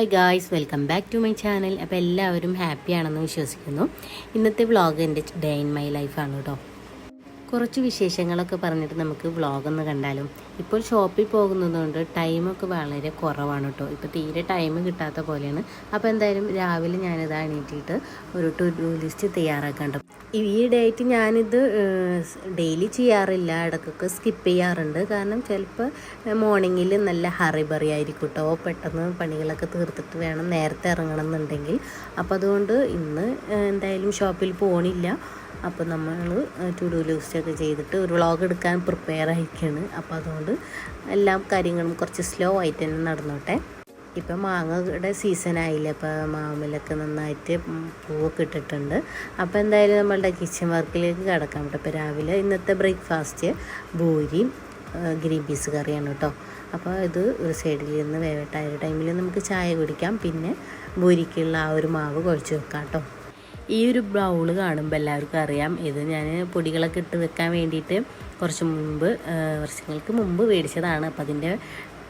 Hi guys, welcome back to my channel. അപ്പോൾ എല്ലാവരും ഹാപ്പിയാണെന്ന് വിശ്വസിക്കുന്നു. ഇന്നത്തെ വ്ളോഗ് എൻ്റെ ഡേ ഇൻ മൈ ലൈഫാണ് കേട്ടോ. കുറച്ച് വിശേഷങ്ങളൊക്കെ പറഞ്ഞിട്ട് നമുക്ക് വ്ളോഗൊന്ന് കണ്ടാലും. ഇപ്പോൾ ഷോപ്പിൽ പോകുന്നതുകൊണ്ട് ടൈമൊക്കെ വളരെ കുറവാണ് കേട്ടോ. ഇപ്പോൾ തീരെ ടൈം കിട്ടാത്ത പോലെയാണ്. അപ്പോൾ എന്തായാലും രാവിലെ ഞാനിത് എണീറ്റിട്ട് ഒരു ടു ഡു ലിസ്റ്റ് തയ്യാറാക്കാണ്ട്. ഈ ഡേറ്റ് ഞാനിത് ഡെയിലി ചെയ്യാറില്ല, ഇടയ്ക്കൊക്കെ സ്കിപ്പ് ചെയ്യാറുണ്ട്. കാരണം ചിലപ്പോൾ മോർണിംഗിൽ നല്ല ഹറിബറി ആയിരിക്കും കേട്ടോ, പെട്ടെന്ന് പണികളൊക്കെ തീർത്തിട്ട് വേണം നേരത്തെ ഇറങ്ങണം എന്നുണ്ടെങ്കിൽ. അപ്പോൾ അതുകൊണ്ട് ഇന്ന് എന്തായാലും ഷോപ്പിൽ പോകണില്ല. അപ്പോൾ നമ്മൾ ടു ഡു ലിസ്റ്റൊക്കെ ചെയ്തിട്ട് ഒരു വ്ളോഗ് എടുക്കാൻ പ്രിപ്പയർ ആയിരിക്കുകയാണ്. അപ്പോൾ അതുകൊണ്ട് എല്ലാ കാര്യങ്ങളും കുറച്ച് സ്ലോ ആയിട്ട് തന്നെ നടന്നോട്ടെ. ഇപ്പം മാങ്ങയുടെ സീസണായില്ല, അപ്പോൾ മാവിലൊക്കെ നന്നായിട്ട് പൂവൊക്കെ ഇട്ടിട്ടുണ്ട്. അപ്പോൾ എന്തായാലും നമ്മളുടെ കിച്ചൺ വർക്കിലേക്ക് കിടക്കാൻ പറ്റും. അപ്പോൾ രാവിലെ ഇന്നത്തെ ബ്രേക്ക്ഫാസ്റ്റ് പൂരിയും ഗ്രീൻ പീസ് കറിയാണ് കേട്ടോ. അപ്പോൾ ഇത് ഒരു സൈഡിൽ നിന്ന് വേവട്ടായ ടൈമിൽ നമുക്ക് ചായ കുടിക്കാം. പിന്നെ പൂരിക്കുള്ള ആ ഒരു മാവ് കുഴച്ച് വെക്കാം കേട്ടോ. ഈ ഒരു ബൗള് കാണുമ്പോൾ എല്ലാവർക്കും അറിയാം, ഇത് ഞാൻ പൊടികളൊക്കെ ഇട്ട് വെക്കാൻ വേണ്ടിയിട്ട് വർഷങ്ങൾക്ക് മുമ്പ് മേടിച്ചതാണ്. അപ്പോൾ അതിൻ്റെ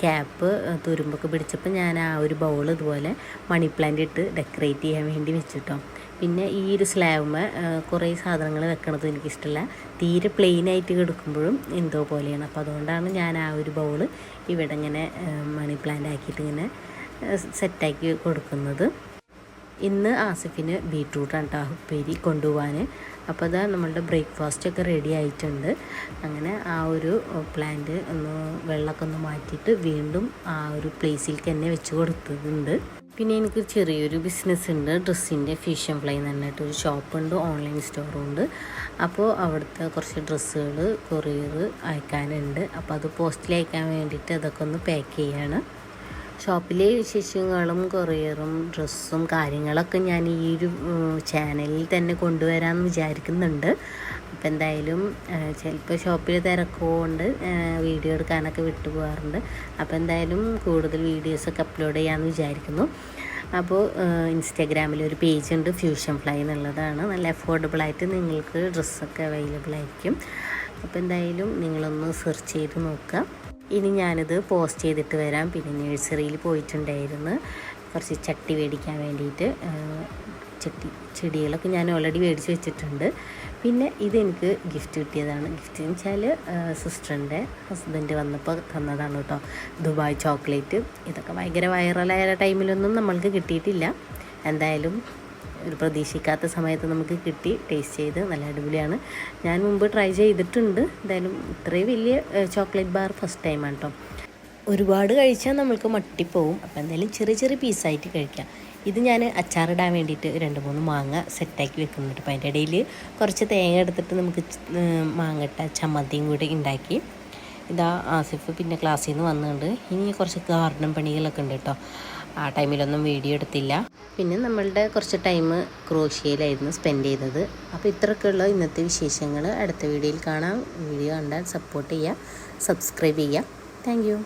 ക്യാപ്പ് തുരുമ്പൊക്കെ പിടിച്ചപ്പോൾ ഞാൻ ആ ഒരു ബൗൾ ഇതുപോലെ മണി പ്ലാന്റ് ഇട്ട് ഡെക്കറേറ്റ് ചെയ്യാൻ വേണ്ടി വെച്ചിട്ടോ. പിന്നെ ഈ ഒരു സ്ലാബുമ്മ കുറേ സാധനങ്ങൾ വെക്കണത് എനിക്കിഷ്ടമല്ല, തീരെ പ്ലെയിൻ ആയിട്ട് കിടക്കുമ്പോഴും എന്തോ പോലെയാണ്. അപ്പോൾ അതുകൊണ്ടാണ് ഞാൻ ആ ഒരു ബൗള് ഇവിടെ ഇങ്ങനെ മണി പ്ലാന്റ് ആക്കിയിട്ട് ഇങ്ങനെ സെറ്റാക്കി കൊടുക്കുന്നത്. ഇന്ന് ആസിഫിന് ബീട്രൂട്ടാണ് കേട്ടോ ഉപ്പേരി കൊണ്ടുപോകാൻ. അപ്പോൾ അതാ നമ്മളുടെ ബ്രേക്ക്ഫാസ്റ്റൊക്കെ റെഡി ആയിട്ടുണ്ട്. അങ്ങനെ ആ ഒരു പ്ലാന്റ് വെള്ളമൊക്കെ ഒന്ന് മാറ്റിയിട്ട് വീണ്ടും ആ ഒരു പ്ലേസിലേക്ക് തന്നെ വെച്ച് കൊടുത്തിട്ടുണ്ട്. പിന്നെ എനിക്ക് ചെറിയൊരു ബിസിനസ് ഉണ്ട്, ഡ്രസ്സിൻ്റെ ഫ്യൂഷൻ ഫ്ലൈ എന്ന് പറഞ്ഞിട്ടൊരു ഷോപ്പുണ്ട്, ഓൺലൈൻ സ്റ്റോറും ഉണ്ട്. അപ്പോൾ അവിടുത്തെ കുറച്ച് ഡ്രസ്സുകൾ കൊറിയർ അയക്കാനുണ്ട്. അപ്പോൾ അത് പോസ്റ്റിൽ അയക്കാൻ വേണ്ടിയിട്ട് അതൊക്കെ ഒന്ന് പാക്ക് ചെയ്യാണ്. ഷോപ്പിലെ വിശേഷങ്ങളും കൊറിയറും ഡ്രസ്സും കാര്യങ്ങളൊക്കെ ഞാൻ ഈ ഒരു ചാനലിൽ തന്നെ കൊണ്ടുവരാമെന്ന് വിചാരിക്കുന്നുണ്ട്. അപ്പോൾ എന്തായാലും ചിലപ്പോൾ ഷോപ്പിൽ തിരക്കുകൊണ്ട് വീഡിയോ എടുക്കാനൊക്കെ വിട്ടുപോകാറുണ്ട്. അപ്പോൾ എന്തായാലും കൂടുതൽ വീഡിയോസൊക്കെ അപ്ലോഡ് ചെയ്യാമെന്ന് വിചാരിക്കുന്നു. അപ്പോൾ ഇൻസ്റ്റാഗ്രാമിൽ ഒരു പേജുണ്ട്, ഫ്യൂഷൻ ഫ്ലൈ എന്നുള്ളതാണ്. നല്ല അഫോർഡബിളായിട്ട് നിങ്ങൾക്ക് ഡ്രസ്സൊക്കെ അവൈലബിൾ ആയിരിക്കും. അപ്പോൾ എന്തായാലും നിങ്ങളൊന്ന് സെർച്ച് ചെയ്ത് നോക്കുക. ഇനി ഞാനിത് പോസ്റ്റ് ചെയ്തിട്ട് വരാം. പിന്നെ നഴ്സറിയിൽ പോയിട്ടുണ്ടായിരുന്നു കുറച്ച് ചട്ടി മേടിക്കാൻ വേണ്ടിയിട്ട്. ചെടികളൊക്കെ ഞാൻ ഓൾറെഡി മേടിച്ച് വെച്ചിട്ടുണ്ട്. പിന്നെ ഇതെനിക്ക് ഗിഫ്റ്റ് കിട്ടിയതാണ്. ഗിഫ്റ്റ് എന്ന് വെച്ചാൽ സിസ്റ്ററിൻ്റെ ഹസ്ബൻഡ് വന്നപ്പോൾ തന്നതാണ് കേട്ടോ, ദുബായ് ചോക്ലേറ്റ്. ഇതൊക്കെ ഭയങ്കര വൈറലായ ടൈമിലൊന്നും നമ്മൾക്ക് കിട്ടിയിട്ടില്ല. എന്തായാലും ഒരു പ്രതീക്ഷിക്കാത്ത സമയത്ത് നമുക്ക് കിട്ടി. ടേസ്റ്റ് ചെയ്ത് നല്ല അടിപൊളിയാണ്. ഞാൻ മുമ്പ് ട്രൈ ചെയ്തിട്ടുണ്ട്. എന്തായാലും ഇത്രയും വലിയ ചോക്ലേറ്റ് ബാർ ഫസ്റ്റ് ടൈമാണ് കേട്ടോ. ഒരുപാട് കഴിച്ചാൽ നമ്മൾക്ക് മട്ടിപ്പോവും. അപ്പോൾ എന്തായാലും ചെറിയ ചെറിയ പീസായിട്ട് കഴിക്കാം. ഇത് ഞാൻ അച്ചാറിടാൻ വേണ്ടിയിട്ട് 2-3 മാങ്ങ സെറ്റാക്കി വെക്കുന്നുണ്ട്. അപ്പോൾ അതിൻ്റെ ഇടയിൽ കുറച്ച് തേങ്ങ എടുത്തിട്ട് നമുക്ക് മാങ്ങട്ട ചമ്മന്തിയും കൂടി ഉണ്ടാക്കി. ഇതാ ആസിഫ് പിന്നെ ക്ലാസ്സിൽ നിന്ന് വന്നിട്ടുണ്ട്. ഇനി കുറച്ച് ഗാർഡൻ പണികളൊക്കെ ഉണ്ട് കേട്ടോ. ആ ടൈമിലൊന്നും വീഡിയോ എടുത്തില്ല. പിന്നെ നമ്മളുടെ കുറച്ച് ടൈം ക്രോഷ്യയിലായിരുന്നു സ്പെൻഡ് ചെയ്തത്. അപ്പോൾ ഇത്രയൊക്കെയുള്ള ഇന്നത്തെ വിശേഷങ്ങൾ. അടുത്ത വീഡിയോയിൽ കാണാം. വീഡിയോ കണ്ടാൽ സപ്പോർട്ട് ചെയ്യുക, സബ്സ്ക്രൈബ് ചെയ്യുക. Thank you.